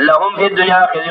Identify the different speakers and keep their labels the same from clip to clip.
Speaker 1: لهم في الدنيا خزي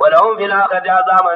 Speaker 1: ولهم في الاخره عذاب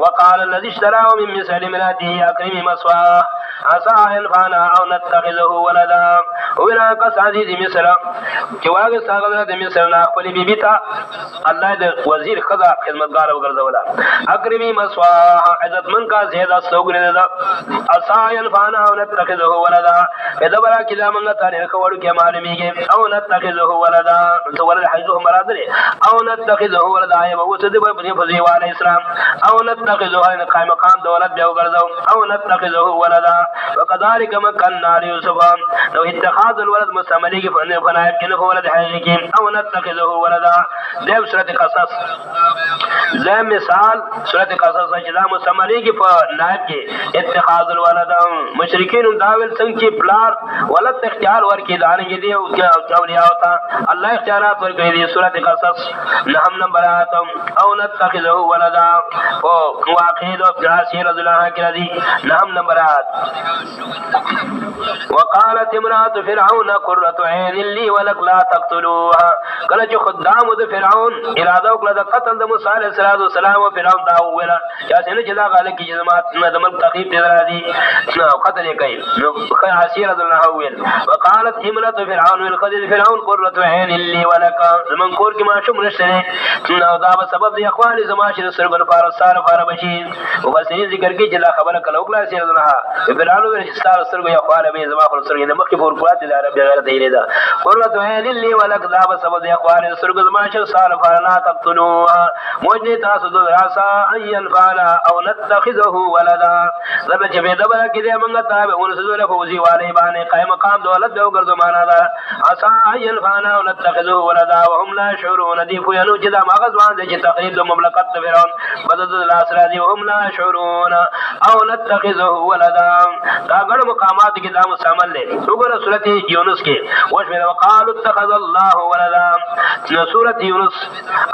Speaker 1: وقال الذي اشتراه من مصر امراته اكرمي مثواه عسى ينفعنا او نتخذه ولدا وینا کس عزیز مصر چې واغ ساغله د مصر نه خپل بیبي ته الله د وزیر خدا خدمتګار وګرځولا اکرمی مسوا عزت من کا زیاده سوګره ده عسى ينفعنا او نتخذه ولدا اذا برا کله موږ ته کول کې معلومیږي او نتخذه ولدا تو ولد حيثه مراد او نتخذه ولدا ای وو څه د په فضیل علی السلام او نتخذه ان قائم مقام دولت به وګرځو او نتخذه ولدا وكذلك مكننا ليوسف لو اتخاذ الولد مستعملي فنائب كنف ولد حقيقي او نتخذه ولدا ده سورة قصص ده مثال سورة قصص اجدا مستعملي فنائب کې اتخاذ الولد مشرکین داول څنګه چې پلار ولد اختیار ورکړي دانګي دی او اولیاء ہوتا الله اختیارات ورکړي دي سورة قصص نهم نمبرات او نتخذه ولدا او واقعي دو جاسي رضی الله عنه کې نهم نمبرات وقالت امرأة فرعون قرة عين لي ولك لا تقتلوها کله چې خدام د فرعون اراده وکړه د قتل د موسی علیه السلام او فرعون دا ویل یا څنګه چې دا غاله کې جماعت نه د ملک تخیب ته راځي نو قتل یې کوي نو عسیر الله ویل وقالت امرأة فرعون والخديج فرعون قرة عين لي ولك زمون کور کې ما شوم نشته نو دا به سبب دی اخوان زما چې سرګل فارسار فاربشي وبسین ذکر کې چې لا خبره کلو کلا عسیر الله فرعون ورې ستاره سرګو یا خوانه به زما خپل سرګې د مخې پور پات د عرب غیر دی لیدا قرة عين لي ولك دا به سبب دی اخوان سرګو زما چې سال فارنا تقتلوا موجه تاسو د راسا اين فعلا او نتخذه ولدا زبر چې به دبر کې دې موږ ته به ورسره فوزي والي باندې قائم مقام دولت به وګرځو معنا دا عسى اين فعلا او نتخذه ولدا وهم لا شعورون دي خو ينو چې دا مغز باندې چې تقریب د مملکت فرعون بدد الاسرا دي وهم لا شعورون او نتخذه ولدا دا ګڼ مقامات کې دا مستعمل دي وګوره سورته یونس کې وشمه وقالوا اتخذ الله ولدا سورته یونس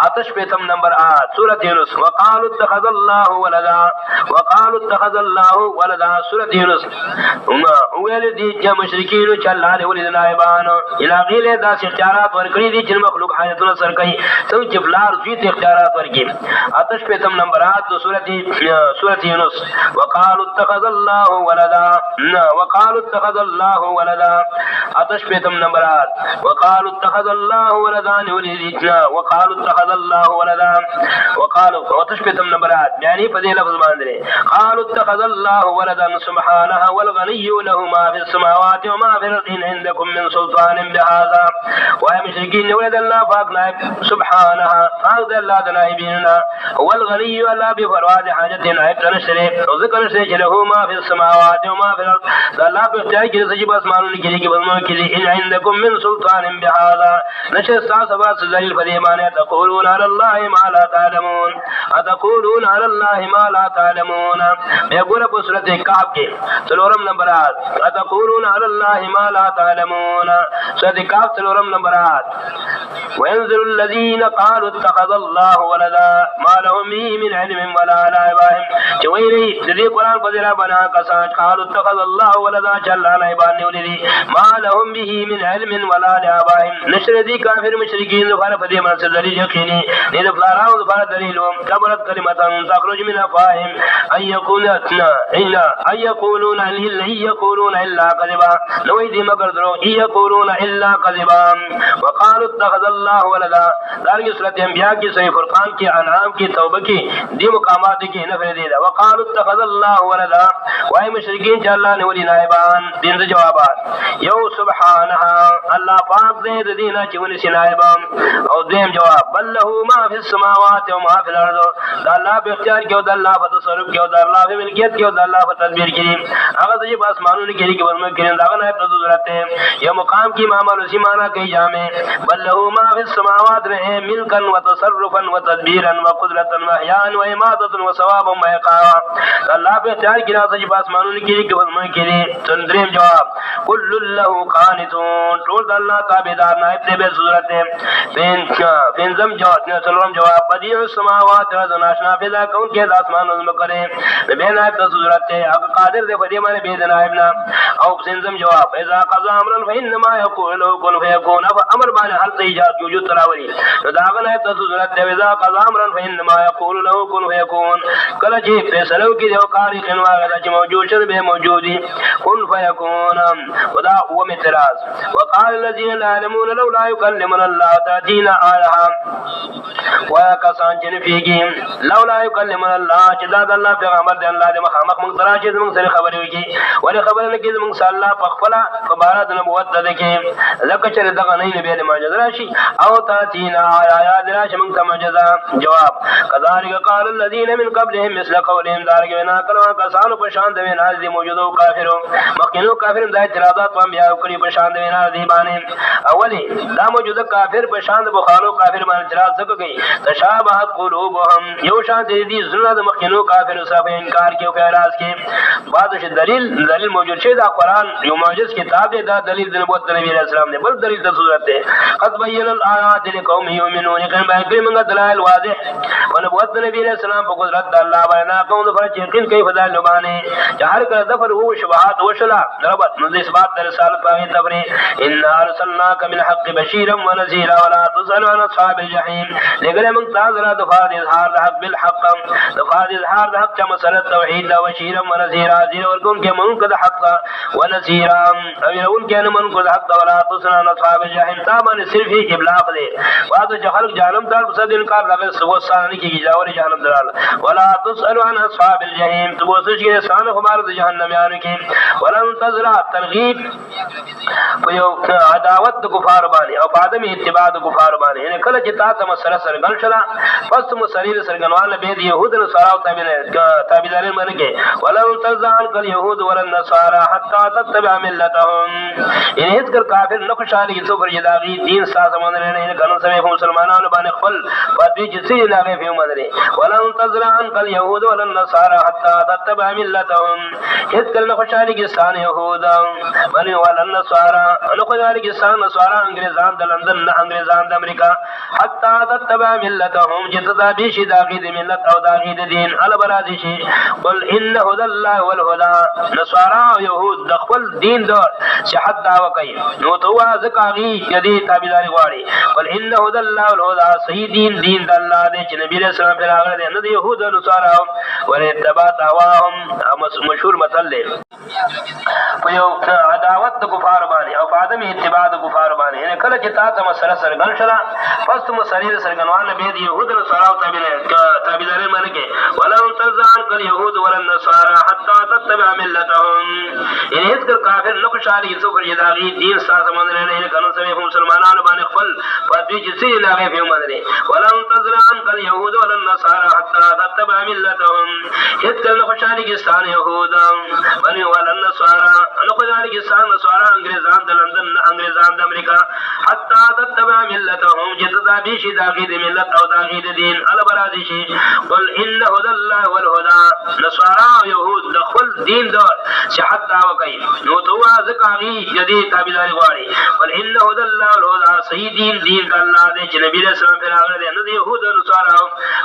Speaker 1: آتش پیتم نمبر 8 سورة یونس وقالوا اتخذ الله ولدا وقالوا اتخذ الله ولدا سورة یونس ویل دي چې مشرکین چې الله دې ولې نائبان الهی له داس اختیارات ورکړي دي چې مخلوق حاجتونه سر کوي څو چې بلار دوی اختیارات ورکړي آتش پیتم نمبر 8 سورة یونس وقالوا اتخذ الله ولدا وقالوا اتخذ الله ولدا آتش پیتم نمبر 8 وقالوا اتخذ الله ولدا وقالوا اتخذ الله ولدا وقالوا وتشبتم نبرات يعني فدي لفظ باندې قالوا اتخذ الله ولدا سبحانه والغني له ما في السماوات وما في الارض عندكم من سلطان بهذا وای مشرکین ولد الله پاک نائب سبحانه پاک الله د نائبینا هو الغني الله بفراد حاجت نائب تنشره او ذکر سے له ما في السماوات وما في الارض الله په اختیار کې سجب اسمانونو کې کې بزمو کې ان عندكم من سلطان بهذا نشه سبا ذلیل فلیمانه تقولون على الله ما لا تعلمون اتقولون على الله ما لا تعلمون بګوره په سورته کهف کې څلورم نمبر اتقولون على الله ما لا تعلمون سورته کهف څلورم نمبر وينزل الذين قالوا اتخذ الله ولدا ما لهم به من علم ولا لعبهم چويري دې قران په ذرا بنا کسان قالوا اتخذ الله ولدا جل نائبان ولدي ما لهم به من علم ولا لعبهم نشر دي کافر مشرکین لپاره په دې منځ دلیل یقیني دې د فلاراو لپاره دلیل کبرت کلمتان تخرج من افواههم ان يقولون الا كذبا لو دې مگر درو يقولون الا كذبا وقالوا اتخذ الله ولدا دارنګه سورۃ انبیاء کې سورۃ فرقان کې انعام کې توبه کې دې مقامات کې نه فرې دي وقالوا اتخذ الله ولدا وای مشرکین چې الله نه ولي نائبان دین جوابات یو سبحانه الله پاک دې دینه چې ونی نائبان او دیم جواب بل له ما فی السماوات و ما فی الارض دا الله په اختیار کې او دا الله په تصرف کې او دا الله په ملکیت کې او دا الله په تدبیر کې هغه چې په اسمانونو کې ورمه کې دا نه په ضرورت یو مقام کې امام الاسمانه کوي جامع بل له ما فی السماوات رہے ملکا و تصرفا و تدبیرا و قدرتا و احیاء رياء وإماتة وثوابا وعقابا. الله په اختیار کې راځي په اسمانونو کې کې وزمه کې تندریم جواب كل له قانتون ټول الله تابعدار نائب دې به صورت پنځم جواب نه څلورم جواب بديع السماوات والارض ناشنا پیدا کون کې د اسمانونو مکرې به نائب د صورت هغه قادر دې په دې باندې به نائب نه او پنځم جواب اذا قضى امرا فانما يقول له كن فيكون امر باندې هر څه ایجاد وجود تراوري دا هغه نائب د صورت دې اذا قضى امرا فانما يقول له كن فيكون کله چې فیصلو کې یو کاری خنواغه چې موجود شر به موجودي كن فيكون ودا هو اعتراض. وقال الذين لا يعلمون لولا يكلمنا الله تاتينا آية وكسان جنفيهم لولا يكلمنا الله چې دا الله پیغمبر دی الله دې مخامخ موږ سره چې موږ سره خبرې وکړي ولې خبره نه کېږي موږ صلی الله په خپل په بار د نبوت ده کې لکه چې دغه نه به د معجزه راشي او تاتینا آیات راشي موږ ته معجزه. جواب كذلك قال الذين من قبلهم مثل قولهم دارګ وینا کړه کسانو په شان د وینا دي موجودو کافرو مخکینو کافرون د اعتراضات په بیا کړی په شان د وینا دي باندې اولی دا موجوده کافر په شان د بخارو کافر باندې اعتراض وکړي تشابهت قلوبهم یو شان دي زړه د مخکینو کافرو سره انکار کوي او اعتراض کوي بعد ش دلیل موجود شه دا قران یو معجز کتاب دی دا دلیل د نبوت نبی علیہ السلام دی بل دلیل د صورت دی قد بین الآیات لقوم یؤمنون کله باندې موږ دلایل واضح او نبوت نبی علیہ السلام په قدرت الله باندې قوم پر یقین کوي فضل لبانه جهر کړه دفر هو شبهات وشلا ربط نو اثبات در رسالت باندې تبری ان ارسلناک بالحق بشیرا ونذیرا ولا تسأل عن اصحاب الجحیم لګره موږ تاسو را د فاضل اظهار حق بالحق د فاضل اظهار د حق چې مسله توحید دا بشیرا ونذیرا ذیر ورکون کې موږ د حق ونذیرا او يرون کې نه موږ د حق ولا تسأل عن اصحاب الجحیم تابن صرف هی ابلاغ دی بعد چې خلق جهنم ته صد انکار لغه سو سان کیږي جاور جهنم دلال ولا تسأل عن اصحاب الجحیم تو وسش کې سان خبر د جهنم یانو کې ولن تزرع ترغیب په یو عداوت د کفار باندې او عدم اتباع د کفار باندې ان کله چې تاسو مسله سرګل شلا پس مسریل سرګنوال به د يهود او نصارا تابعدارین باندې کې ولن تزرع کل يهود ولن نصارا حتى تتبع ملتهم ان هیڅ کر کافر نو خوشالي تو پر جداغي دین ساز باندې نه کنه سمې مسلمانانو باندې خپل پاتې چې سي نه په باندې ولن تزرع کل يهود ولن نصارا حتى تتبع ملتهم هیڅ کله خوشالي کې ستان يهود باندې ولن نصارا نو خوشالي کې ستان نصارا انګريزان د لندن نه انګريزان د امریکا حتى تتبع ملتهم جتدا به شي داغي د ملت او داغي د دین ال برادي شي قل ان هدى الله والهدى نصارا او يهود د خپل دین دور صحت دعوا کوي نو تو ازکاغي جدي تابعداري غواړي قل ان هدى الله والهدى صحیح دین د الله دی چې نبی رسول الله پر هغه نه د يهود او نصارا ورتبع دعواهم مشهور مثل دی په یو عداوت د کفار باندې او عدم اتباع د کفار باندې ان کله چې تاسو مسله سرګل شلا پس مسله سرګنوال به د يهود او نصارا تابعداري باندې کې ولا تزعل کل يهود ولا النصارى حتى تتبع ملتهم ان هیڅ کافر نو خوشالي څو پر یداغي دین ساز باندې نه کنه سمې مسلمانانو باندې خپل پاتې چې سي نه په باندې ولا تزعل کل يهود ولا النصارى حتى تتبع ملتهم هیڅ کله خوشالي کې ستان يهود باندې ولا النصارى نو خوشالي کې ستان نصارا انګريزان د لندن انګريزان د امریکا حتى تتبع ملتهم جتدا به شي داغي د ملت او داغي د دین ال برادي شي قل ان هدى الله والهدى نصارا او يهود د خپل دین د صحت دعوا کوي نو تو ازکاغي جدي تابعداري غواړي قل ان هدى الله والهدى صحیح دین د الله دی چې نبی رسول الله پر هغه نه د يهود او نصارا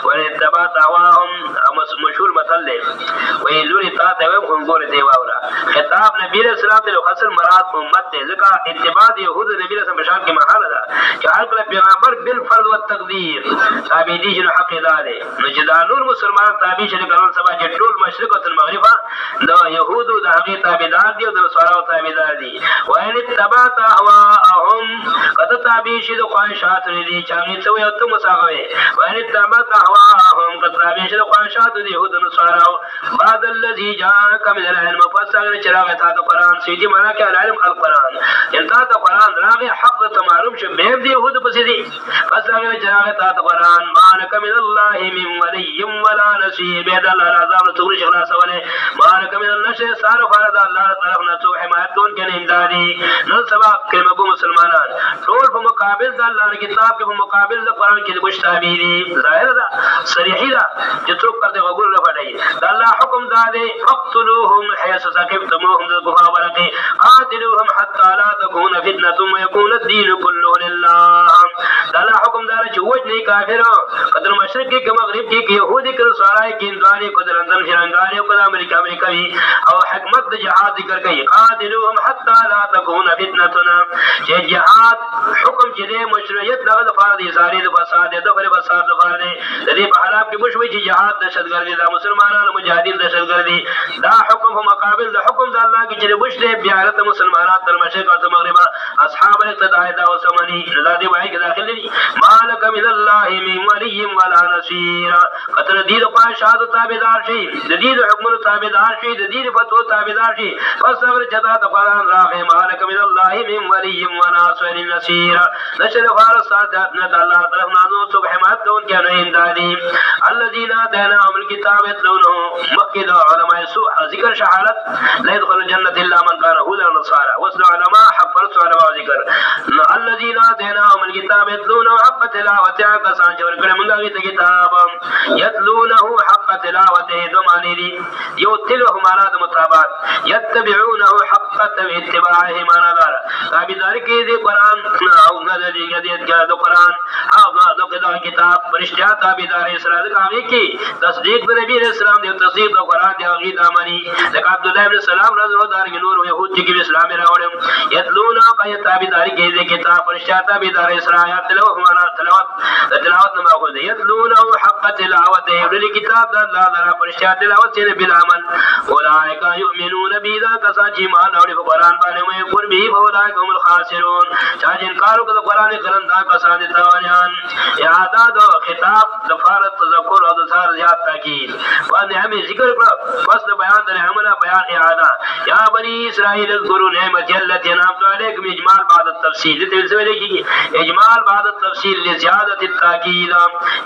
Speaker 1: ورتبع دعواهم مشهور مثل دی وی لوري تا ته هم ګوره دی واورا خطاب نبی رسول الله ته خاص مراد امت ته ځکه اتباع يهود نبی رسول الله شان کې محاله ده چې هر کله پیغمبر بالفرض والتقدير تابع دي چې حق ادا ده نو چې دا نور مسلمان تابع شي کول سبا چې ټول مشرق او المغرب دا يهود او هغه تابعدار دي او د نصارا تابعدار دي وان اتبعت اهواهم کته تابع شي د خواهشات دي چې هغه څه یو ته مساغوي وان اتبعت اهواهم کته تابع شي د خواهشات دي يهود او نصارا بعد الذي جاءك من العلم فاستغفر چراغ ته قرآن سيدي معنا کې العلم القرآن انت ته قرآن راغي حق ته معلوم شه به دې يهود پسې دي پس هغه چې تا قرآن مالک من الله من ولي ولا نصير به الله العذاب تور شغلا سواله مالک من النشر سار فرض الله طرف نه تو حمایت کون کې نه امدادي نو سبا کلمه کو مسلمانان ټول په مقابل د الله کتاب کې په مقابل د قرآن کې مشتابه دي ظاهر ده صریح ده چې څوک پر دې وګور نه پټي د الله حکم داده اقتلوهم حيث ثقفتموهم ذبحوا ورقي قاتلوهم حتى لا تكون فتنه ويكون الدين كله لله د الله حکم دار چې وجني کافرو قدر مشرق کې مغرب کې يهودي کړه سوارای کې اندواني کو درندم شرنګاري کو امریکا او حکمت د جهاد ذکر کوي قاتلوهم حتى لا تكون فتنه چې جهاد حکم چې د مشروعیت دغه د فرض ازاري د فساد د فساد د فرض د دې په حالات کې بشوي چې جهاد دهشتګردي د مسلمانانو مجاهدین دهشتګردي دا حکم په مقابل د حکم د الله کې چې بشته بیارت مسلمانان تر مشرق او مغرب اصحاب الاقتداء او سمني رضا وای کې داخل دي مالک من الله من ولي ولا نصير قطر دې د پاشاد تابعدار شي د دې د حکم تابعدار شي د دې فتوا تابعدار شي پس صبر جدا د قرآن راغه مالک من الله من ولي ولا نصير نشر فارس ساتھ نه د الله طرف نازو صبح حمایت کون کې نه امدادي الذين آتيناهم الكتاب يتلونه مكد علماء سوء ذکر شهادت لا يدخل الجنه الا من كان هودا ونصارى وصل علماء حفظت علماء ذکر الذين آتيناهم الكتاب يتلونه حق تلاوته کسان چې ورکړه موږ ته کتاب يتلونه حق تلاوته دومانی دي یو تلوه معنا د مطابقت يتبعونه حق اتباعه معنا دار تابعداري کې دي قران او نه دي د قران او د کتاب پرشتیا تابعداري اسرائیل هغه کې تصدیق د نبی رسول الله دی تصدیق د قران دی هغه د امني لکه عبد الله بن سلام رضی الله عنه نور يهود چې اسلام راوړل يتلونه قای تابعداري کې دي کتاب پرشتیا تابعداري اسرائیل تلاوت معنا تلاوت نه ماخذ يتلونه حق تلاوته ولې کتاب د الله تعالی پرشتیا تلاوت چې بل عمل اولئک یؤمنون بذا کساجی مان اور قرآن باندې مې قربي اولئک هم الخاسرون چا انکار وکړ قرآن قرآن دا کسان دي توانیان اعداد خطاب دفارت تذکر او دثار زیات تاکید باندې هم ذکر کړ بس د بیان د عمله بیان اعاده یا بنی اسرائیل اذكروا نعمت التي انعمت عليكم اجمال بعد التفصيل دې څه ویل کیږي اجمال بعد التفصيل لزياده التاکید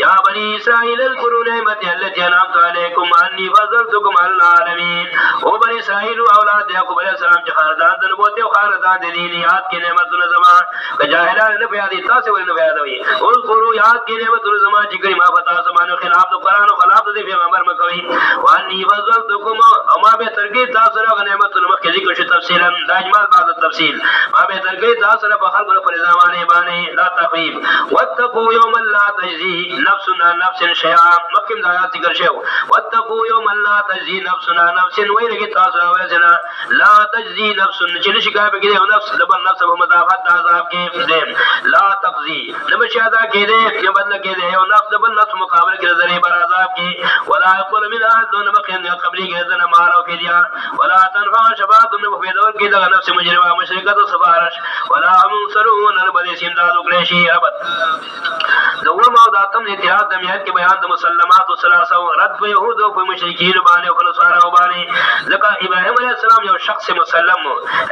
Speaker 1: یا بنی اسرائیل اذكروا نعمت التي انعمت عليكم اني فضلتكم على العالمين او بنی اسرائیل اولاد یعقوب علیہ السلام چې خاندان د نبوت او خاندان د دین یاد کې نعمتونه زما که جاهلان نه پیادي تاسو ولې نه پیادوي او ګورو یاد کې نعمتونه زما چې کړي ما پتا زمانه خلاف د قران او خلاف د پیغمبر مکوي واني فضلتكم او ما به ترګي تاسو راغ نعمتونه مخکې ذکر شي تفصیلا د اجمال بعد التفصيل ما به ترګي تاسو را په خلکو پر زمانه باندې لا تخويف واتقوا يوم لا تجزي نفس عن نفس شيئا مخکې د آیات ذکر شوی واتقوا يوم لا تجزي نفس عن نفس ویلګي تاسو راوځنه لا تجزي نفس چې شکایت کوي او نفس د بل نفس په مدافعت د عذاب کې دیم لا تقضي نبشي ادا کېده چې بدل کېده او نفس د بل نفس مقابله کې ذری بر عذاب کې ولا يقول من احد دون مخين قبلي کې ذنه مال او فديا ولا تنفع شفاعه من في دور کې د نفس مجرمه مشرکه سفارش ولا هم سرون البدي سیمداد وکړي ابد دوه موضوعاتم اتحاد د میات کې بیان د مسلمات او ثلاثه رد په يهود او په مشرکین باندې او فلسفه باندې ځکه ابراهيم عليه السلام یو شخص مسلم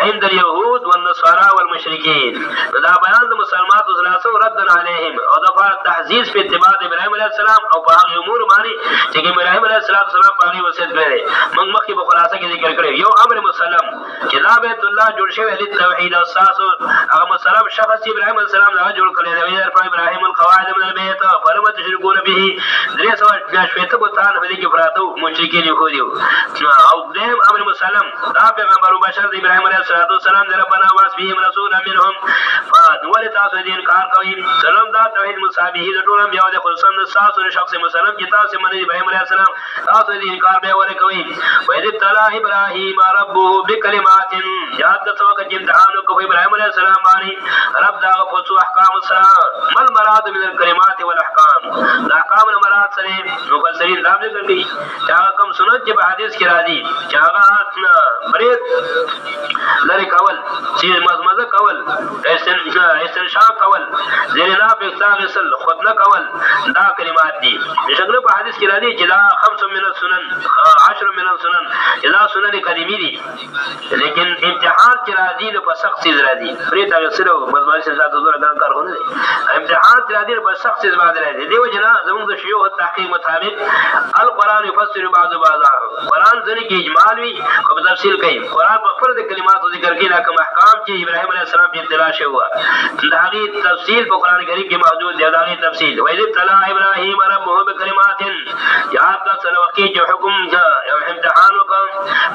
Speaker 1: عند اليهود والنصارى والمشركين دا بیان د مسلمات او ثلاثه رد عليهم او د تحذير په اتباع ابراهيم عليه السلام او په هغه امور باندې چې ابراهيم عليه السلام په هغه وصیت کړی موږ مخکې په خلاصه کې ذکر کړی یو امر مسلم چې دا بیت الله جوړ شوی د توحید او اساس هغه مسلم شخص ابراهيم عليه السلام دا جوړ کړی دی ابراهيم القواعد من البيت فلم تشركون به درې سو شپته بوتان هدي کې فراتو مشرکین خو دیو او دیم امر مسلم دا پیغمبر بشر ابراهيم عليه السلام در ربنا واسفهم رسول منهم فدول تاسو دین کار کوي سلام دا توحید مصابه د ټول بیا د خصوصا تاسو شخص مسلم چې تاسو منی ابراهيم عليه السلام تاسو دین کار به ور کوي وإذ ابتلى ابراهيم ربه بكلمات یاد تاسو کې امتحان کوي ابراهيم عليه السلام باندې رب دا په احکام السلام مل مراد من الكلمات والاحکام دا احکام مراد سره مفسرین دا ذکر کوي چې کوم سنت چې په حدیث کې راځي چې هغه برید لري کول چې مزمزه کول استنشاق کول زیرنا په تاغسل خدنه کول دا کلمات دي شکل په حدیث کې راځي چې دا خمس من السنن عشر من السنن اذا سنن قدیمی دي لیکن امتحان کې راځي نو په سخت سیز راځي پرې تاسو سره مزمن سے ذات حضور کار کارونه دي امتحان کې راځي په سخت سیز باندې راځي دیو جنا زموږ د شیوخ تحقیق مطابق القرآن يفسر بعض بعضا قرآن ځنې کې اجمال وي او تفصیل کوي قرآن په خپل د کلماتو ذکر کې لکه احکام چې ابراهيم عليه السلام په ابتلا شو دا غي تفصیل په قرآن کریم کې موجود دی دا غي تفصیل وایي ابتلا ابراهيم ربه بکلمات یاد کا سلوکی جو حکم یو امتحان وکړ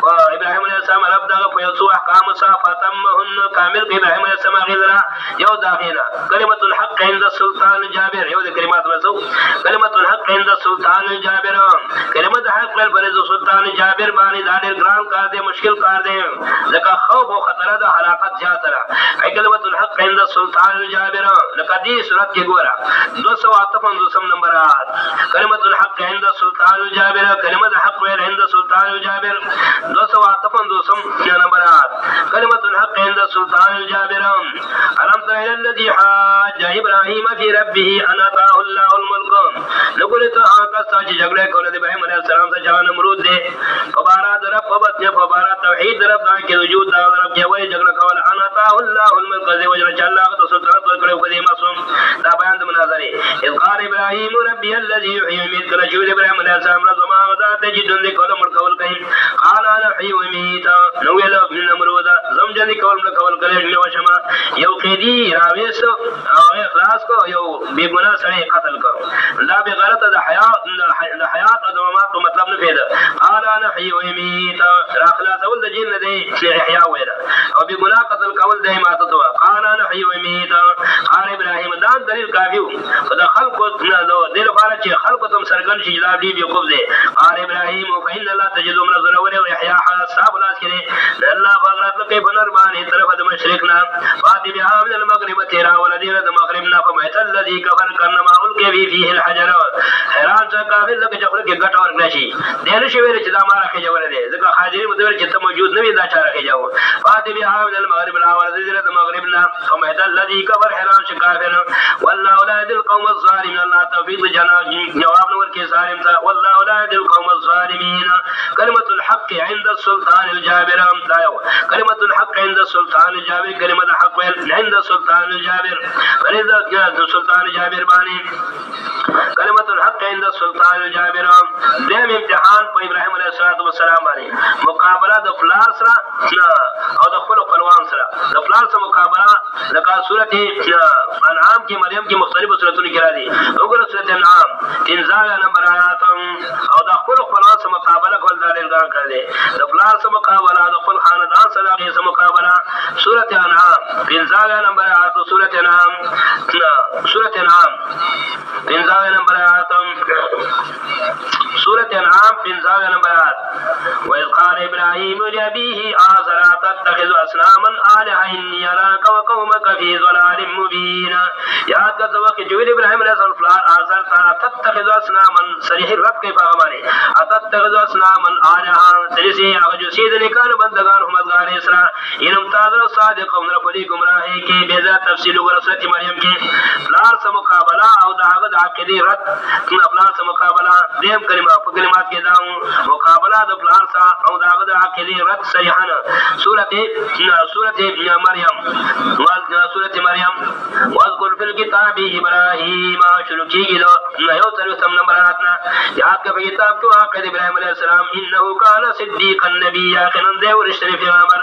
Speaker 1: او ابراهيم عليه السلام رب دغه په یو څو احکام صفاتمهن کامل کې ابراهيم عليه السلام غیرا یو داغینا کلمۃ الحق عند السلطان جابر یو د کلمات وسو کلمۃ الحق عند السلطان جابر کلمۃ الحق پر فرض سلطان جابر باندې دا ډېر ګران کار دی مشکل کار دی ځکه خوف او خطر د هلاکت زیاتره ای کلمۃ الحق عند السلطان جابر لکه دې صورت کې ګوره 258 نمبر کلمۃ الحق عند السلطان جابر کلمۃ الحق عند السلطان جابر 258 نمبر کلمۃ الحق عند السلطان جابر الم تر الى الذي حاج ابراهيم في ربه ان اتاه الله الملك لګول ته هغه چې جګړه کوله د ابراهيم عليه السلام سره چې نمرود دی فبارا درب فبت فبارا توحید رب دا کې وجود دا رب کې وایي جګړه کوله ان اتاه الله الملك ذي وجل چې الله ته سلطنت ورکړو په دې معصوم دا بیان د مناظره اذ قال ابراهيم ربي الذي يحيي ويميت کله چې ابراهيم عليه السلام زما غدا ته چې دند کوله مړ کول کوي قال انا احيي ويميت نو ویل نمرود زم جدي کول کړي نو شمه یو قیدی راويس او اخلاص کو یو بے گناہ سره قتل کو دا به غلط د حیات او د ممات مطلب نه پیدا قال انا حي و يميت اخلاص اول د جن دی چې احیا ویرا او بے گناہ قتل کول د مات تو قال انا حي و يميت قال ابراهيم دا دلیل کافی خدا خلق نه دو دل لپاره چې خلق تم سرګن شي جلال دی یو قبضه قال ابراهيم فإن الله تجد من الظلم ويحيى حساب لاس کړي الله بغرات کې بنرمانه طرف د مشرقنا فاتبها من المغرب تیرا ولدین د مغربنا فمحت الذي كفر كانما القي فيه الحجر حیران څه کافر لکه چې خپل کې ګټ ورکړي شي دغه شی ویل چې دا ما راکې جوړ دی ځکه حاضر متور چې ته موجود نه وي دا چا راکې جوړ فاتبها من المغرب لا ولدین د مغربنا فمحت الذي كفر حیران څه کافر والله لا يهدي القوم الظالمين الله توفيق جناب جواب نور کې ظالم تا والله لا يهدي القوم الظالمين كلمة الحق عند السلطان الجابر كلمة الحق عند السلطان الجابر كلمة الحق عند السلطان الجابر فلذا كان السلطان جابر باني كلمة الحق عند السلطان الجابر دیم امتحان په ابراهيم عليه السلام باندې مقابله د فلار سره او د خپل خپلوان سره د فلار سره مقابله لکه سورته انعام کې مریم کې مختلف سورته کې را دي وګوره سورته انعام 15 نمبر آیات او د خپل خپلوان سره مقابله کول د الګان کړي د فلار سره مقابله د خپل خاندان سره کې مقابله سورته انعام 15 نمبر آیات سورته انعام 15 نمبر آیات سورة انعام 15 نمبر آیات وَإِذْ قَالَ إِبْرَاهِيمُ لِأَبِيهِ آزَرَ تَتَّخِذُ أَصْنَامًا آلِهَةً إِنِّي أَرَاكَ وَقَوْمَكَ فِي ضَلَالٍ مُبِينٍ یاد کا وقت جو ابراہیم علیہ السلام فلان آزر تا تتخذ أصناما صریح رب کے پیغمبر اتتخذ أصناما آلهة تلسی اگجو سید نکان بندگان حمدگان اسرا انم تاذر صادق قوم رفلی گمراہی کی بیزا تفصیل ورسرت مریم کی فلان سے مقابلہ او دعوت عقیدی رد فلان سے مقابلہ دیم کلمات کے داؤں مقابلہ د فلان سا او دعوت عقیدی رد صریحانا سورت مریم واذکر فی الکتاب ابراہیم شروع کی گی دو نیو سلوسم نمبراتنا یاد کا کتاب کو عقید ابراہیم علیہ السلام انہو کانا صدیقا نبی یاقنن دیور اشترف عمر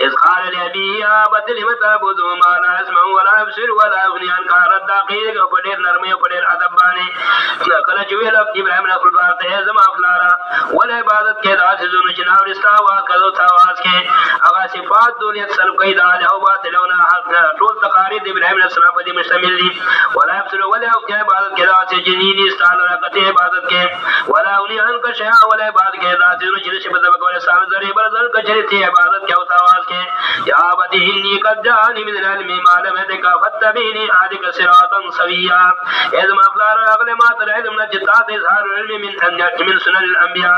Speaker 1: اذ قال لأبی آبت لم تعبدو ما لا اسمع ولا ابصر ولا اغنی عنکا رد عقید کو پڑیر نرمی و پڑیر عدبانی کل چویل ابراہیم علیہ السلام تحزم افلارا ولا عبادت کے دا سزون چناور استاواز کدو تاواز کے اگا صفات دولیت سلب قید آلہ و باطلونا حق طول تقارید ابراہیم علیہ السلام پر دی مشتمل دی ولا ابصر ولا اغنی عبادت کے دا سے جنینی استعال رکت عبادت کے ولا اغنی عنکا شیعہ ولا عبادت کے دا سزون چنش بزبک ولا سال ذری برزل کچرتی عبادت کے تاواز کے یا آبتی انی قد جانی من العلم معلم دکا فتبینی آدک صراطا سویا ایزم افلارا اغلی مات العلم نجتات اظہار العلم من سنن الانبیاء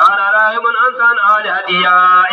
Speaker 1: قال رايمن انت عن الهدي يا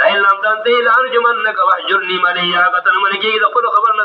Speaker 1: لا لم تنتهي لارجمنك واهجرني مليا قتل ملکی د خود خبر نه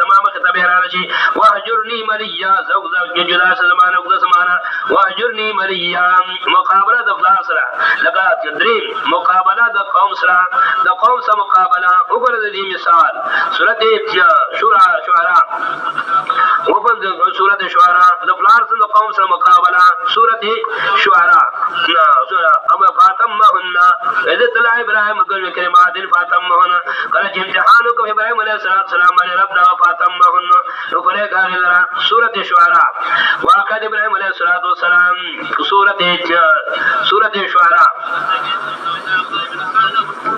Speaker 1: زما مخته به راشي واهجرني مليا زوج جدا زمانه د زمانه واهجرني مليا مقابله د فلان سره لگا دریم مقابله د قوم سره د قوم سره مقابله وګورئ د مثال سورته شعراء وفد سورته شعراء د فلان سره قوم سره مقابله سورته شعراء اما فاطمهن اذ طلع ابراهيم قال كلمات فاطمهن قال امتحانك ابراهيم عليه السلام على ربنا فاطمهن نقرأ قال سورة الشعراء وقال ابراهيم عليه السلام سورة الشعراء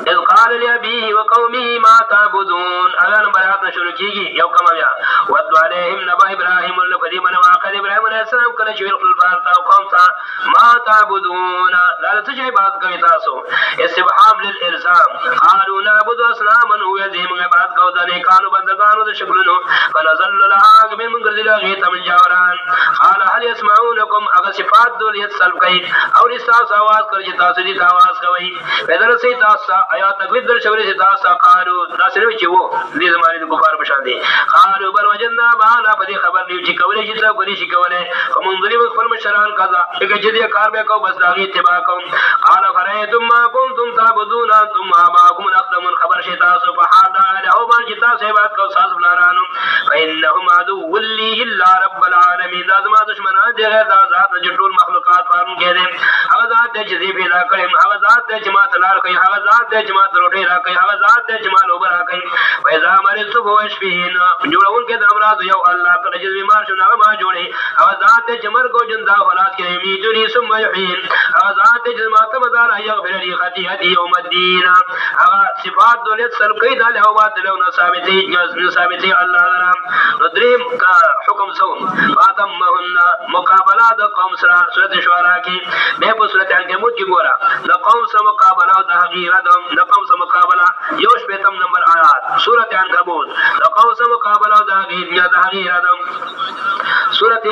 Speaker 1: إذ قال لأبيه وقومه ما تعبدون على نبرات شركيه يوم كما يا ود عليهم نبأ إبراهيم الفديم وقال إبراهيم عليه السلام كل شيء الخلفاء قومتا ما تعبدون لا تجي بعض كويتاسو استبحام للإلزام قالوا نعبد أصناما هو يزيم بعض كوداني كانوا بندقانوا دشكلنو فنزل لها من منقذل غيث من جاوران قال هل يسمعونكم أغا صفات دول يتسلب كي أو لستاس آواز کرجي تاسدي تاواز كوي فدر سي تاسا آيات تقويد در شبري سي تاسا قالوا تاسر وچي وہ دي زماني دي كفار بشان دي قالوا بل وجدنا بانا پدي خبر دي وچي كولي چي سب كولي شي كولي فمنظري وقفل مشران قضا اگه جدي کار بے کو بس داغي اتباع کو قال فرأيتم ما كنتم تعبدون انتم آباكم الأقدمون خبر شي تاسو فحادا له بان جتا سيبات کو ساز بلارانو فإنهم عدو لي إلا رب العالمين لازم دشمنان دي غير ذات جټول مخلوقات فارم کې دي هغه ذات دې چې پیدا کړم هغه ذات دې چې ما تلار کوي هغه ذات دې چې ما روټي را کوي هغه ذات دې چې ما لوبر را کوي وإذا مرضت فهو يشفين جوړون کې د امراض یو الله کله چې بیمار شو هغه ما جوړي هغه ذات دې چې مرګ او جندا فلات کې میجوري ثم يحين هغه ذات دې چې ما تبدار يغفر لي خطيئتي يوم الدين هغه صفات دولت سر کوي د له باطل او ثابتي الله لرا دریم کا حکم سون فاطمهن مقابله د قوم سره سورۃ شعراء کې به په سورۃ عنکبوت کې ګورا د قوم سره مقابله او د غیره د قوم سره مقابله یو شپږم نمبر آیات سورۃ عنکبوت د قوم سره مقابله او د غیره د سورۃ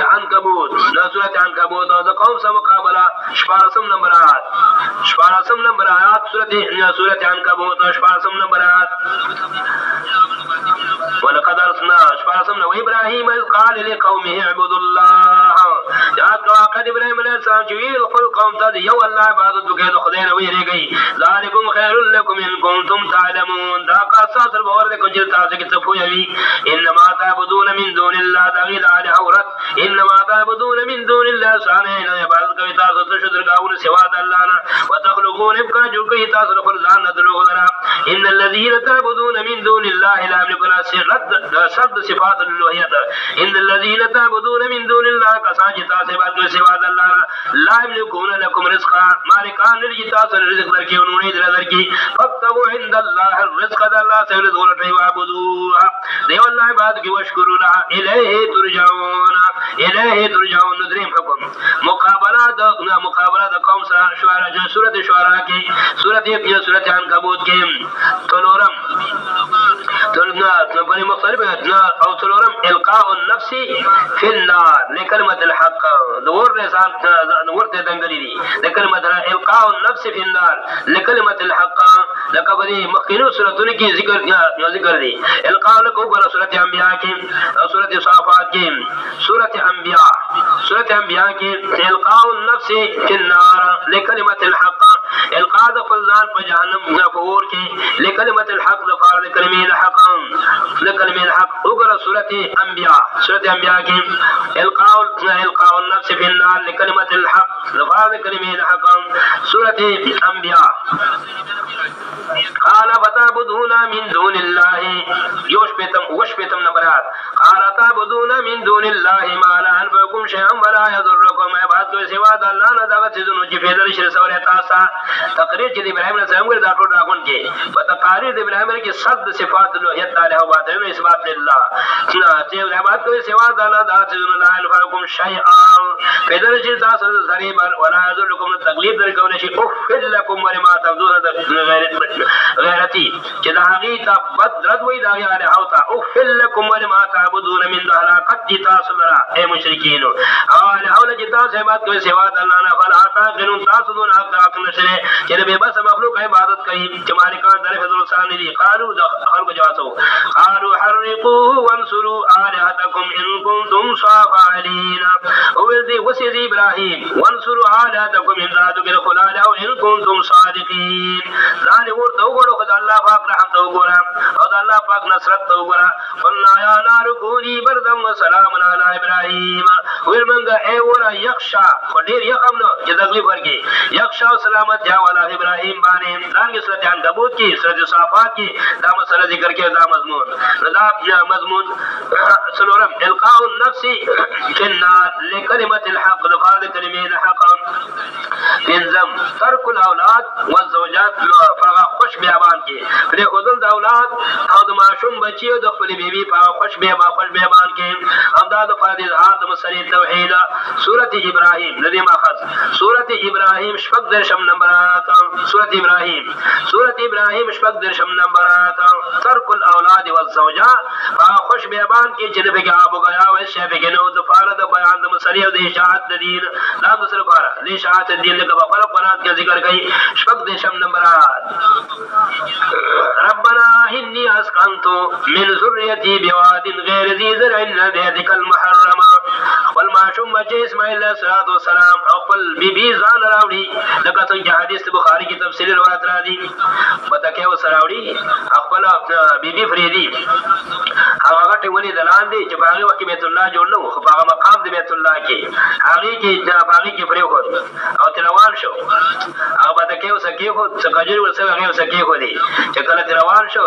Speaker 1: عنکبوت او د قوم سره مقابله شپږم نمبر آیات سورۃ عنکبوت شپږم نمبر آیات ولقد ارسلنا شپاسم نو ابراهيم قال لقومه اعبدوا الله جاءت قد ابراهيم عليه السلام جويل خل قوم تد يو الله عبادت کې د خدای نه ویریږي ذالکم خير لكم ان كنتم تعلمون دا قصص البور د کوجل تاسو کې څه پوي انما تعبدون من دون الله دغیل علی اورت انما تعبدون من دون الله سبحانه عبادت کوي تاسو ته شذر گاول سوا د الله نه وتخلقون ابقا جو کوي تاسو خپل ځان نه دروغ درا ان الذين تعبدون من دون الله لا يملكون رد صد صفات الالوهیت ان الذين تعبدون من دون الله كساجتا سبات سوا الله لا يملكون لكم رزقا مالکان رجتا سر رزق درکی انہوں در درکی فابتغوا عند الله الرزق الله سر رزق ورٹھئی وعبدوها دیو اللہ عباد کی وشکروا لها الیہ ترجعون ندریم حکم مقابلہ دا قوم شعراء جو سورۃ شعراء کی سورۃ عنکبوت کی تلورم بني مختلف او تلورم القاء النفس في النار لكلمة الحق دور رسال ورته دنګلي دي لكلمة القاء النفس في النار لكلمة الحق لکبدي مخکینو سورتونو کې ذکر دي القاء لکو ګره سورۃ انبیاء کې او سورۃ صافات کې سورۃ انبیاء کې القاء النفس في النار لكلمة الحق القاء فلزان په جهنم غفور کې لكلمة الحق ظفار لكلمة الحق وګره سورۃ انبیاء کې القاء النفس في النار لكلمة الحق ظفار لكلمة الحق سورۃ انبیاء قال فتعبدون من دون الله وشبتم نبرات قال تعبدون من دون الله ما لا ينفعكم شيئا ولا يضركم عبادت کو سوا د الله نه دغه څه چې فیدل شر سورې تاسو تقریر چې ابراهیم علیه السلام ګر دا ټول راغون کې په تقاریر د ابراهیم علیه کې صد صفات الوهیت تعالی او باطن اثبات لله چې عبادت کو سوا د الله دغه څه نه ينفعكم شيئا فیدل شر تاسو زری بر ولا يضركم تکلیف در کول شي اوفل لكم ولما تبدون غیرتی چې دا هغه ته بدرت وای دا غیره اوتا اوفل لكم ولما تعبدون من دون قد تاسو لرا اے مشرکین او حول چې تاسو عبادت کوي سوا د الله نه فلا تعقلون تاسو دون حق عقل نشره چې به بس مخلوق عبادت کوي چې مالکان در فضل ثاني دي قالوا خلق جواسو قالوا حرقوا وانصروا آلهتكم ان كنتم صافعين او دې وسې ابراهيم وانصروا آلهتكم ان ذاتك الخلال او ان كنتم صادقين ځان ورته وګورو خدای الله پاک رحمت وګوره او الله پاک نصرت وګوره قلنا يا نار كوني بردا وسلاما على ابراهيم ورمنګه اي ورا يخشا ډیر یقم نو چې تکلیف ورکی یخشا سلامت یا والا ابراهيم باندې دانګه سورۃ عنکبوت کی سورۃ صافات کی دا مسله ذکر کې دا مضمون رضا یا مضمون سلورم القاء النفس في النار لكلمه الحق لفظ کلمه الحق تنظم ترک الاولاد والزوجات فغا خوش بیابان کی پر خودل د اولاد او د ماشوم بچي او د خپل بیبي په خوش بیابان کې امداد فائدې اظهار د مسلې توحید سورۃ ابراهیم ندی ماخذ سورۃ ابراهیم شپږ درشم نمبرات سورۃ ابراهیم شپږ درشم نمبرات ترک الاولاد والزوجات خوش بیابان کې چې به کې ابو غیا او شیخ کې نو د فارد بیان د مسلې او د اشاعت د دین دا مسله فارد د اشاعت د دین له په قرآن کې ذکر کړي شپږ درشم نمبرات ربنا اني اسكنت من ذريتي بواد غير ذي زرع عند بيتك المحرم والمعشوم بچه اسماعیل علیہ السلام خپل بیبي ځان راوړي لکه څنګه حدیث بخاری کې تفصیلی روایت را دي متکه و سراوړي خپل بیبي فریدي هغه ټیمونی دلان دي چې باغ وکي بیت الله جوړ نو خو هغه مقام دی بیت الله کې هغه کې باغ کې فریو خو او تلوان شو هغه متکه و سکی خو سکجر ورسره هغه سکی خو دي چې کله تلوان شو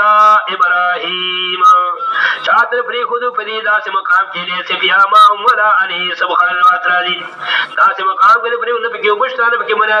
Speaker 1: یا ابراهیم چاتر فری خود پدی داس مقام کې له سفیا ما ولا علی سبحان الله تعالی داس مقام کې فری نه پکې وبشتانه پکې منه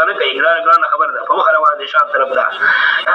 Speaker 1: تر کوي ګران خبر ده په مخ روان شام طرف ده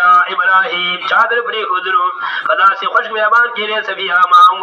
Speaker 1: یا ابراهیم چاتر فری خود نو کدا سے خوش میابان کې له سفیا ما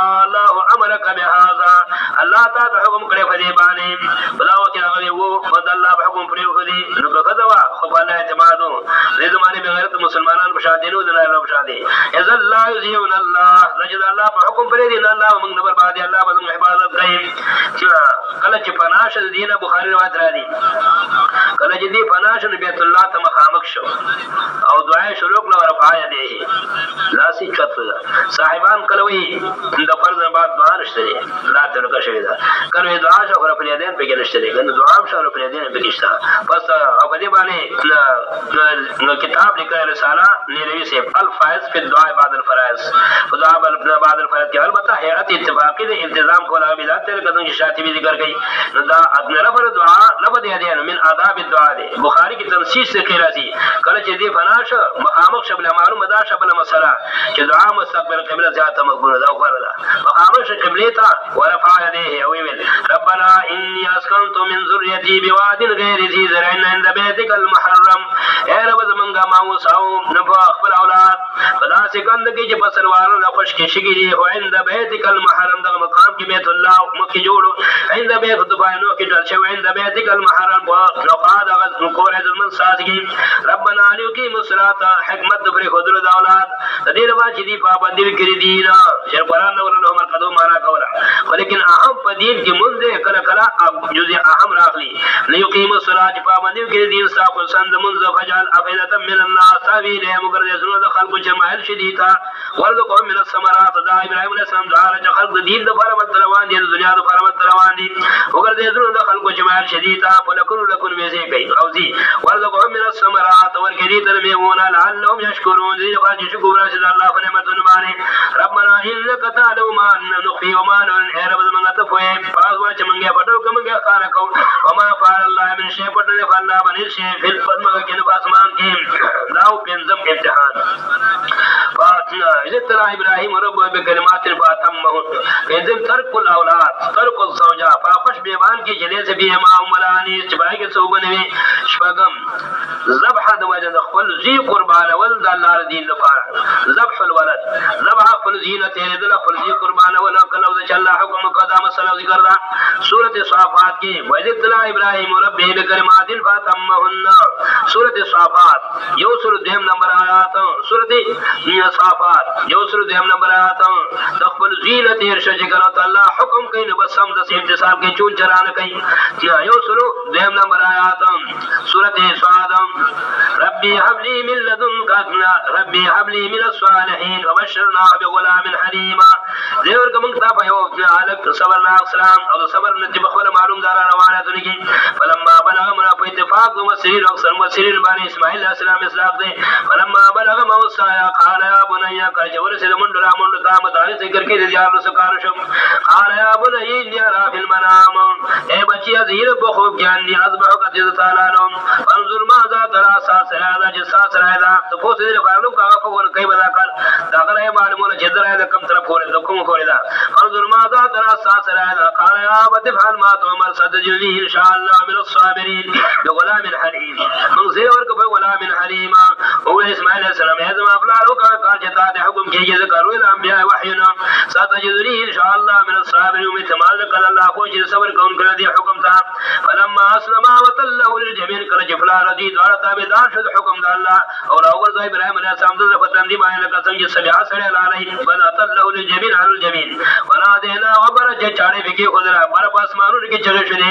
Speaker 1: الله امرک بهذا الله تعالی حکم کړی په دې باندې بلاو کې هغه وو بدل الله په حکم پرې خو دي نو که غزوا خو الله اعتمادو دې زمانه به غیرت مسلمانان بشادینو د الله بشادي اذا الله یذون الله رجل الله په حکم پرې دي الله موږ نه برباد الله به موږ حفاظت کوي کله چې پناش دینه بخاری روایت را دي کله چې دې پناش بیت الله ته مخامخ شو او دعای شروع کړه ورفعه دي لاسی چتل صاحبان کله وی د فرض بعد دعا نشته دي لا ته نو شوی دا کله دعا شو پر دین په کې نشته دي کنه دعا شو پر دین په کې شته بس او په دې باندې کتاب لیکل رساله نیروی سے الفائز فی الدعاء بعد الفرائض خدا بعد الفرائض کې البته هيئت اتفاقی د التزام کولا بذات ته کدو چې شاطبی ذکر کړي نو دا اذن پر دعا لفظ دی من آداب الدعاء دی بخاری کی تنصیص سے راځي کله چې دې فناش مخامخ شبل معلومه دا شبل مسله چې دعا مستقبل قبله زیاته مقبوله ده او غره ده مخامخ قبله تا ورفع يديه او ویل ربنا اني اسكنت من ذريتي بواد غير ذي زرع عند بيتك المحرم اے رب زمنګا ما وساو نبا خپل اولاد فدا سکند کې چې بسروالو لا خوش کې شګيري او عند بيتك المحرم دغه مقام کې بیت الله مکه جوړو عند بیت دبانو کې ډل شو عند بيتك المحرم او قاد غز کور د من سازګي ربنا عليكم الصلاه حکمت پر خضر د اولاد د دې روا چې دی پابندي کړی دي نه چې قران نور له عمر قدو معنا کوله ولیکن اهم په دین کې مونږ کله کله جزء اهم راغلي ليقيم الصلاه پابندي کړی دي صاحب سند منذ فجعل افئده من الناس سبيل مقرد يسنو د خلق جماعت شديدا ورزقهم من الثمرات دا ابراهيم عليه السلام دا خلق دین د فرمت روان دي دنیا د فرمت روان دي وګر دې درو د خلق جمال شديدا فلكن لكن وزي کوي اوزي ورزقهم من الثمرات ورګدي تر میونه لعلهم يشكرون دې خاطر شکر راشد الله په نعمتونو باندې ربنا انك تعلم ما نخفي وما نعلن رب زمنګ ته په پاس چې منګه پټو کومګه کار کو وما فعل الله من شيء پټو فالله باندې شي په پدمه کې په اسمان کې داو پنځم امتحان فاتنا اذ ابراهيم رب بكلمات فاتمهن پنځم ترک الاولاد ترک الزوجه فاخش بیان کې جلې سے به ما عمرانی چبای کې صوبنوي شپغم ذبح د وجه د خپل زی قربان ول د الله دین لپاره ذبح الولد ذبح خپل زینت د خپل زی قربان ول کلو د الله حکم قدام سلام ذکر دا سورۃ صافات کې وذ ابراهيم رب بكلمات فاتمهن سورۃ صافات یو سورۃ دیم نمبر آیات سورۃ صافات یو سورۃ دیم نمبر آیات د خپل زینت ارشاد کړه الله حکم کوي نو بس هم د انتصاب کې چون چرانه کوي یو سورۃ دیم نمبر آیات سورۃ صاد ربي هب لي من لدنك ربي هب لي من الصالحين وبشرنا بغلام حليم زیور کوم ته په یو حالت صبرنا السلام او صبر نتیب خپل معلوم دار روانه دي کې فلما بلغ من په اتفاق مسیرین اکثر مسیرین باندې اسماعیل علیہ السلام اسلام دي فلما بلغ موسی قال يا بني كجور سید منډ را منډ تا مداري ذکر کې دي یار سکار شم قال يا بني اني ارى في المنام اے بچی ازیر په خوب ګان دي ازبح قد تعالی نو انظر ماذا ترى ساسرادا جساسرادا تو په دې باندې کا په ور کوي بدا کار دا غره معلومه چې درای د کم طرف ور کوم کولا انظر ماذا ترى ساسرادا قال يا بتفعل ما تؤمر ستجدني ان شاء الله من الصابرين بغلام حليم من زیور کو غلام حليم او اسماعیل السلام اعظم افلارو کا جتا د حکم کې ذکر ول انبیاء وحینا ستجدني ان شاء الله من الصابرين مثل قال الله کو چې صبر کوم کړه دی حکم تا فلما اسلم وتله للجميع کله جفلا رضی دار تابعدار شد حکم د الله اور اول ځای ابراهيم عليه السلام د فتن دی باندې لکه څنګه سبع سره علیه بنا تله للجميع على الجميع ونادينا وبرج چاړي بکی خدرا بر پاسمانو کې چلے شنه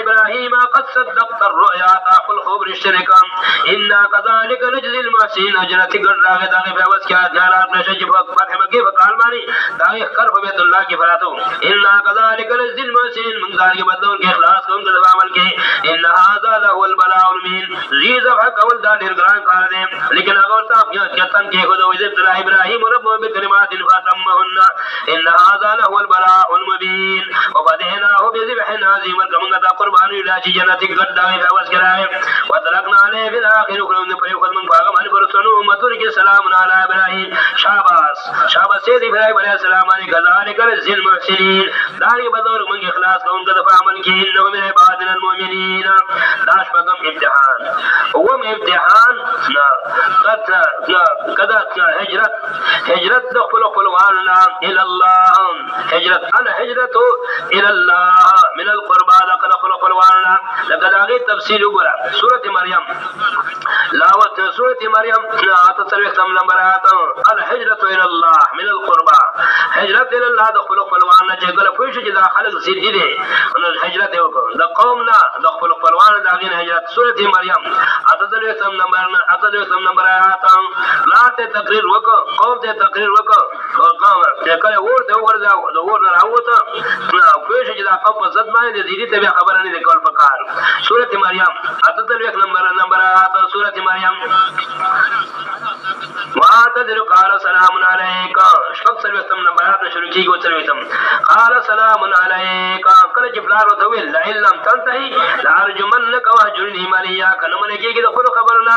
Speaker 1: ابراهيم قد صدقت الرؤيا تاخل خبر الشركم ان كذلك نجزي المحسنين اجرت ګرځاګه دغه په واس کې دارات نشه چې فتح مکه په کال باندې دغه خر په بیت الله کې فراتو ان كذلك نجزي المحسنين من ذلك بدون کې اخلاص کوم د عمل کې ان هذا له البلاء المبين زیز فقول دا ډیر ګران کار دی لیکن هغه ورته کتن کې خو د ابراهيم رب بكلمات فاتمهن ان هذا له البلاء المبين وبديناه بذبح عظيم كما دا قربان الى جنت قدامه فواز كلام وتركنا عليه في الاخر كل من يخذ من باغ من برسلوا امتك سلام على ابراهيم شاباس سيد ابراهيم عليه السلام كذلك رزق المحسنين داري بدور من اخلاص قوم قد فعمل كي انه من عبادنا المؤمنين داش بقم امتحان هو امتحان كذا هجرت دخل قلواننا الى الله هجرت الى الله من القربى دخل قلواننا لقد اغي تفصيل وګړه سوره مريم لاوت سوره مريم تصريح نمبرات الهجرت الى الله من القربى هجرت الى الله دخل قلواننا چې ګل پوښ چې داخل زیدي دي هجرت وکړه د قومنا دخل قلوان داغین هجرت سوره مريم اتذ نمبر آیات لا ته تقریر وکړه قوم ته تقریر وکړه قوم ته کله ورته ورځه د ور راوته پوښ چې دا په ځد باندې زیدي ته خبره نه کول پکار سوره مريم اتذ نمبر آیات سوره مريم واتذر قال سلام عليك شپږ سروتم نمبرات شروع کیږي سروتم قال سلام عليك کله چې فلار وته ویل لا علم تنتهي لارجمنك وهجرني مليا کنه من کېږي د خپل خبرنا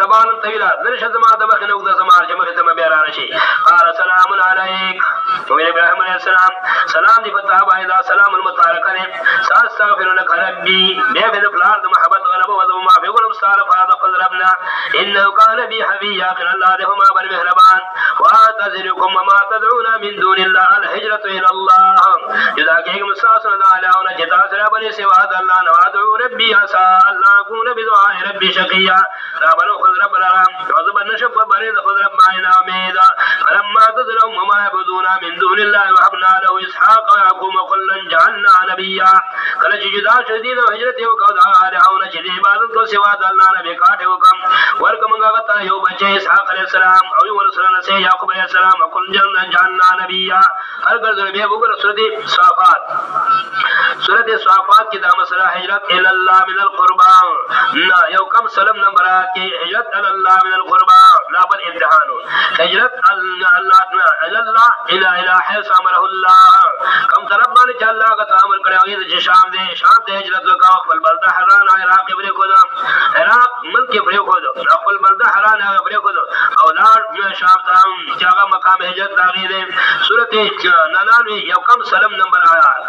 Speaker 1: زبان طويله درشه زما د مخ نو د زمار چې مخ ته مې بیان شي قال سلام عليك تو ابراهيم عليه السلام سلام دی فتح باندې سلام المتارکه استغفر لك ربي به د فلار د محبت غلبه و ما في قلب صار فهذا قل ربنا انه كان بي حبيا كن الله لهما بالمهربان واعتذركم وما تدعون من دون الله الهجرة الى الله جدا کہ مساسن دعاون جدا سرا بني سوا الله نوادعو ربي عسى الله اكون بدعاء ربي شقيا ربنا خذ ربنا وذب النشب بريد خذ رب معنا اميدا فلما تذرهم وما يعبدون من دون الله وهبنا له اسحاق ويعقوب كلا جعلنا نبيا کله جدا شدید هجرت وکاو دعاون چې عبادت کو سوا الله نبی کاټه وکم ورک منګه غتا یو بچي اسحاق علیہ السلام او ورسره سه یعقوب علیہ السلام کل جننا نبیا هر ګرځل به وګره سورۃ صافات کې دا مسله هجرت ال الله من القربا نا یو کم سلام نمبرات کې هجرت ال الله من القربا لا بل امتحان هجرت الله الى حيث امره الله کم طرف باندې چې الله کا امر کړی او چې شام ته هجرت وکاو خپل بلده حران عراق پرې کو عراق ملک پرې کو خپل بلده حران پرې کو اولاد شام ته چې هغه مقام هجرت داغي دي سورۃ 99 یو کم سلام نمبر آیات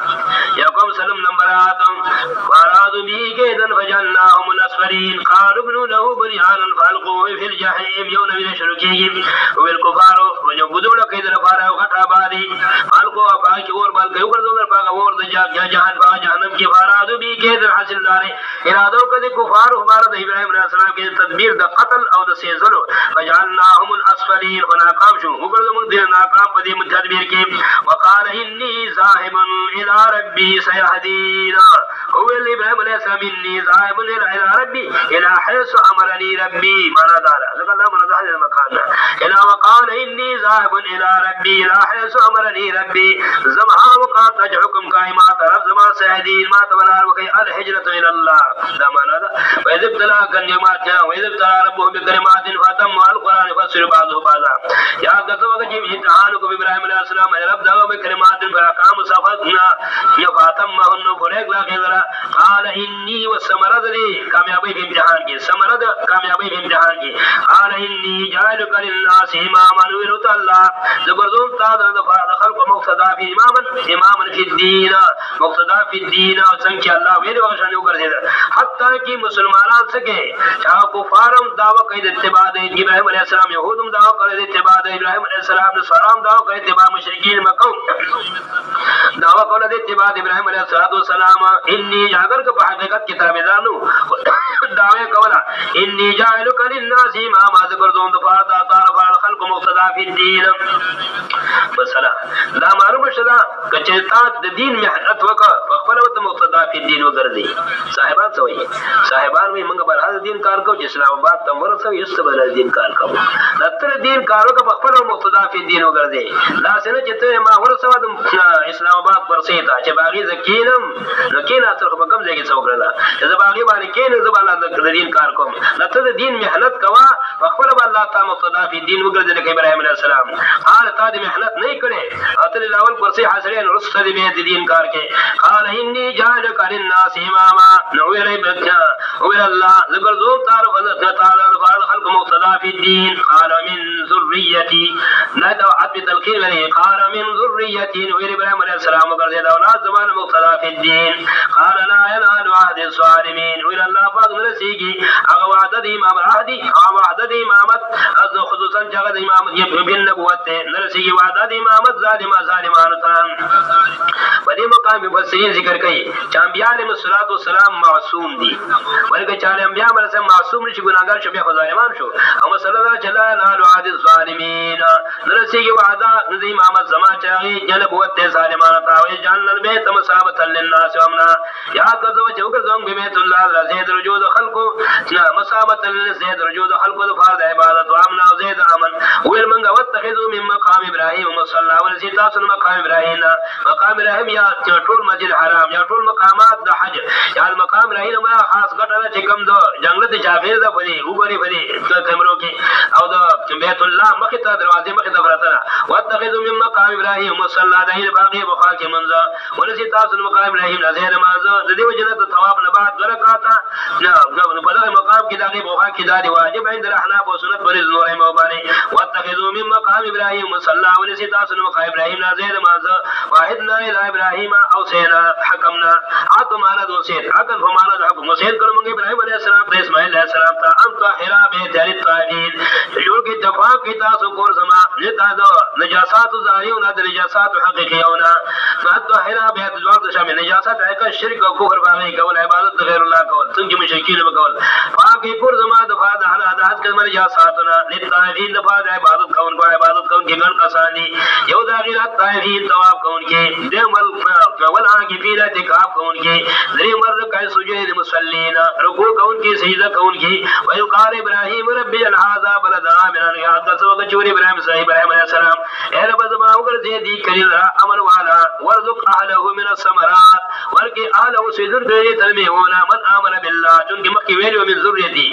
Speaker 1: فارادوا به كيدا فجعلناهم الاسفلين قالوا ابنوا له بنيانا فالقوه في الجحيم يوم من شركهم والكفار وجبدوا له كيد الفار وغټا بادي فالقوه باقي اور بل کوي ورته باغ اور د جهان باغ جهنم کې فارادوا به كيدا حاصل دار ارادو کدي کفار عمر د ابراهيم عليه السلام کې تدبیر د قتل او د سيزلو فجعلناهم الاسفلين وناقام شو وګړو موږ دې ناقام په دې تدبیر کې وقال اني ذاهب الى ربي سيهدين هو ابراهيم عليه السلام اني ذاهب الى ربي الى حيث امرني ربي معنا دار لکه الله من ذا المكان الى وقال اني ذاهب الى ربي الى حيث امرني ربي زمها وقات حكم قائمات رب زما سيهدين ما تبلار وكي الهجرة الى الله دا معنا دا واذ ابتلى كلمات واذ ابتلى ربه بكلمات فتم القران فسر بعضه بعضا يا غزو کې امتحان کو ابراهيم عليه السلام رب دا بكلمات فاقام صفتنا فاتمهن فرق لا غيرا قال اني والثمرد دي کامیابی په امتحان کې ثمرد کامیابی په امتحان کې قال اني جعلك للناس اماما ورت الله زبردون تا د خلق مقتدا في اماما في الدين مقتدا في الدين او څنګه الله ویل وښنه وګرځید حتی کې مسلمانان څخه چا کفارم داوا کوي د اتباع د ابراهيم عليه السلام يهودم داوا کوي د اتباع د ابراهيم عليه السلام نصارام داوا کوي د اتباع مشرکین مکه داوا کوي د اتباع ابراهيم عليه السلام اني اگر که په حقیقت کتابدارنو داوی کولا انی جاعلک للناس اماما ذکردون دفاع داتار خلق مقتدا فی الدین مثلا دا معلوم شدا کچتا د دین محنت وکا خپل وت مقتدا فی الدین وګرځي صاحبان سوې صاحبان وي موږ بر هغه دین کار کو چې اسلام آباد تم ورسو یست بل دین کار کو نتر دین کارو کا خپل مقتدا فی الدین وګرځي لا سره چې ته ما ورسو د اسلام آباد پرسیتا چې باغی زکینم لکینا تر په کوم ځای کې څوکړه چې باغی باندې کین زباله د دین کار کوم نته د دین محنت کوا خپل الله تعالی مقتدا فی الدین وګرځي لکه ابراهیم علیه السلام قال تا د محنت نه کړي اتل الاول کرسی حاصلین رسل دی به دین کار کې قال انی جعلک للناس اماما نو ویری بچا ویل الله ذکر ذو تعرف تعالی خلق مقتدا فی الدین قال من ذریتی ندو عبد تلقین قال من ذریتی ویری ابراهیم علیه السلام وګرځي دا اولاد زمان مقتدا فی الدین قال لا ينال عهد الظالمين ویل الله پاک نرسیږي هغه وعده دی امام عهدی هغه وعده دی امامت از خصوصا چې هغه امامت یې په نبوت نرسیږي وعده دی امامت ظالمانو ته په دې مقام مفسرین ذکر کوي چې انبیاء علیهم السلام معصوم دي ولکه چې انبیاء مرسم معصوم نشي ګناګار شي بیا ظالمان شو او مسله دا چې لا ينال عهد الظالمين نرسیږي وعده دی امامت زما چې نبوت ظالمانو ته وي جان البيت مصابه للناس وامنا یا کذو چې وګرځم بیت الله زید رجود خلقو مصابه للزید رجود خلقو د فرض عبادت وامنا زید امن ويل منغ واتخذوا من مقام ابراهيم مصلى ولزيتا سن مقام ابراهيم یا ټول مسجد حرام یا ټول مقامات د حج یا مقام ابراهيم ما خاص غټه چې کوم د جنگل د جابر د فدي وګوري فدي کمرو کې او د بیت الله مخه ته دروازه مخه ته برتنا واتخذوا من مقام ابراهيم مصلى دایره باقي بخا کې منځه ولزيتا سن مقام ابراهيم زید مازه د دې وجنه د ثواب نه بعد درکاته نه په دغه مقام کې دغه بوخا کې دا دی واجب عند الاحناف او سنت پر نور مبارک واتخذوا من مقام ابراهيم مصلى ولسيتا سن مقام ابراهيم نازل مازه واحدنا الى ابراهيم او سينا حكمنا اتمانا دوسيت عقل فمانا حكم وسيد کړه موږ ابراهيم عليه السلام ته اسماعیل عليه السلام ته انت حرا به جاری طاهرین جوړ کې دفاع کی تاسو کور زما نتا دو نجاسات ظاهری او نجاسات حقیقیونه فاتو حرا به ځواب شامل نجاسات حقیقت شرک او کفر باندې کول عبادت غیر الله کول څنګه مشرکین وکول پاکي کور زما د فاده حدا قسم یا ساتنا للطائفین دفاع عبادت کون کو عبادت کون کے گن کسانی یو داغیر الطائفین ثواب کون کے دے والعاکفین اعتکاف کون کے ذری مرد کا سجود مسلین رکوع کون کی سجدہ کون کی وَإِذْ قَالَ إِبْرَاهِيمُ رَبِّ هَذَا بَلَدٌ آمِنٌ يَهْدَثُ وَكَچور ابراہیم صاحب ابراہیم علیہ السلام اے رب زما وگر دے دی کلیل عمل والا ورزق اهله من الثمرات ورکی اهله سیدن دے تلمی ہونا من آمن بالله چون کہ مکی ویلو من ذریتی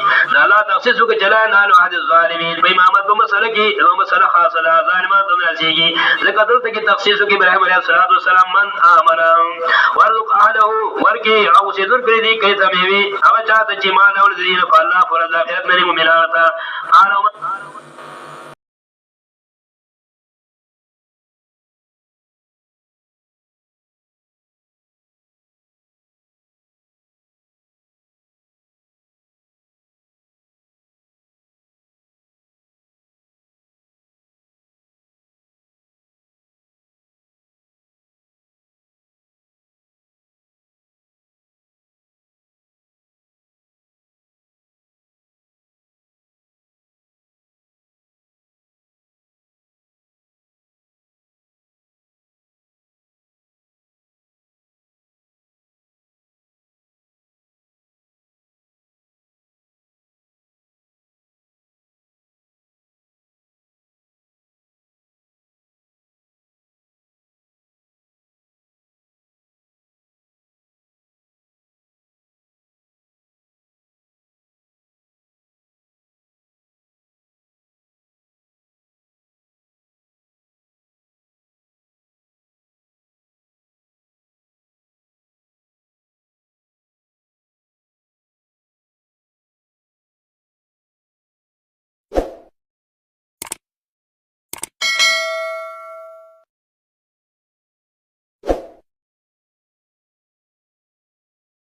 Speaker 1: لا تخصیص کو چلا نال احد الظالمین بے امامت مسئلہ کی مسئلہ خاص لا ظالمات نسیگی ذکر کی تخصیص کی ابراہیم علیہ السلام من آمن ورزق اهله ورکی او سیدن دے کئی تمیوی او چاہتا چی مان اور دین فاللہ فرض آخرت میں مؤمنان تا